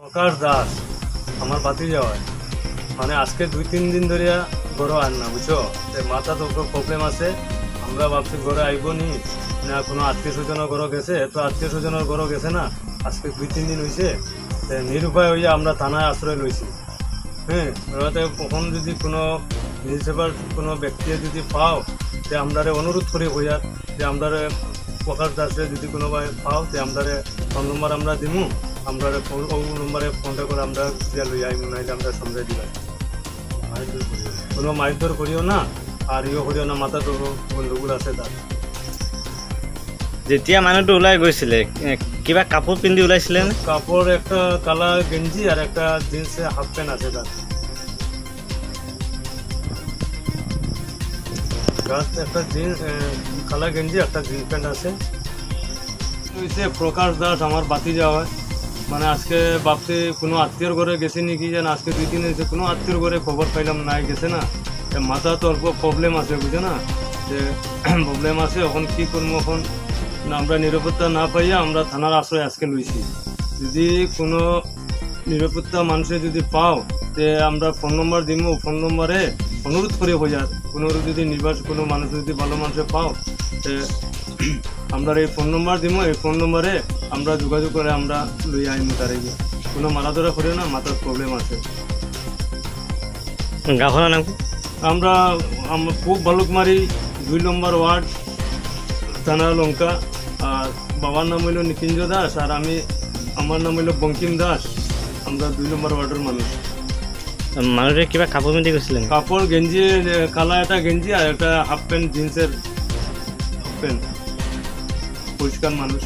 প্রকাশ দাস আমার বাতি যাওয়ায় মানে আজকে 2-3 দিন ধরে ঘরে আন না বুঝছো, মাথা তো প্রবলেম আছে। আমরা ভাবছি ঘরে আইব নি না, কোনো আত্মীয় স্বজনের ঘরে গেছে, তো আত্মীয় স্বজনের ঘরে গেছে না, আজকে 2-3 দিন হয়েছে। নিরুপায় হইয়া আমরা থানায় আশ্রয় লইছি। হ্যাঁ, ওরাতে কখন যদি কোনো নিউজ পেপার কোনো ব্যক্তি যদি পাও, যে আমরা অনুরোধ করি হইয়া যে আমরা প্রকাশ দাসে যদি কোনো পাও, যে আমরা ফোন নম্বর আমরা দিমু, আমরা নম্বরে ফোনটা করে আমরা লইয়া আইমু, নাইলে আমরা সন্দেহ দিবাই। কোনো মারধর করিও না, আর ইয়ে করিও না, মাথা তো গন্ডগোল আছে তার। যেতিয়া মানুহটো ওলাই গৈছিলে কিবা কাপোৰ পিন্ধি ওলাইছিলে নে? কাপড় একটা কালা গেঞ্জি আর একটা জিন্সে হাফ প্যান্ট আছে তার। একটা জিন্স কালা গেঞ্জি একটা জিন্স প্যান্ট আছে। প্রকাশ দাস আমার বাতি যাওয়া মানে আজকে ভাবছি কোনো আত্মীয়র ঘরে গেছে নাকি, যেন আজকে 2 দিন হয়েছে কোনো আত্মীয়র ঘরে খবর পাইলাম নাই, গেছে না। মাথা তো অল্প প্রবলেম আছে বুঝে না, যে প্রবলেম আছে। এখন কি করবো, এখন আমরা নিরাপত্তা না পাইয়া আমরা থানার আশ্রয় আজকে লইছি। যদি কোনো নিরাপত্তা মানুষে যদি পাও, যে আমরা ফোন নম্বর দিব, ফোন নম্বরে অনুরোধ করে হইয়ার কোনো যদি কোনো মানুষ যদি ভালো মানুষে পাও, আমরা এই ফোন নম্বর দিব, এই ফোন নম্বরে আমরা যোগাযোগ করে আমরা লই আইমু তারে। কোনো মারাধরা করিও না, মাথার প্রবলেম আছে। গাঁওখনৰ নাম? আমরা খুব ভালুকমারি 2 নম্বর ওয়ার্ড, থানা লঙ্কা। আর বাবার নাম হইল নিকুঞ্জ দাস, আর আমার নাম হইল বঙ্কিম দাস। আমরা 2 নম্বর ওয়ার্ডের মানুষ। মানুহটোৱে কিবা কাপোৰ পিন্ধি গৈছিলে? কাপড় গেঞ্জি কালা একটা গেঞ্জি আৰ একটা হাফ প্যান্ট, জিন্সেৰ হাফ প্যান্ট। পৰিষ্কাৰ মানুষ।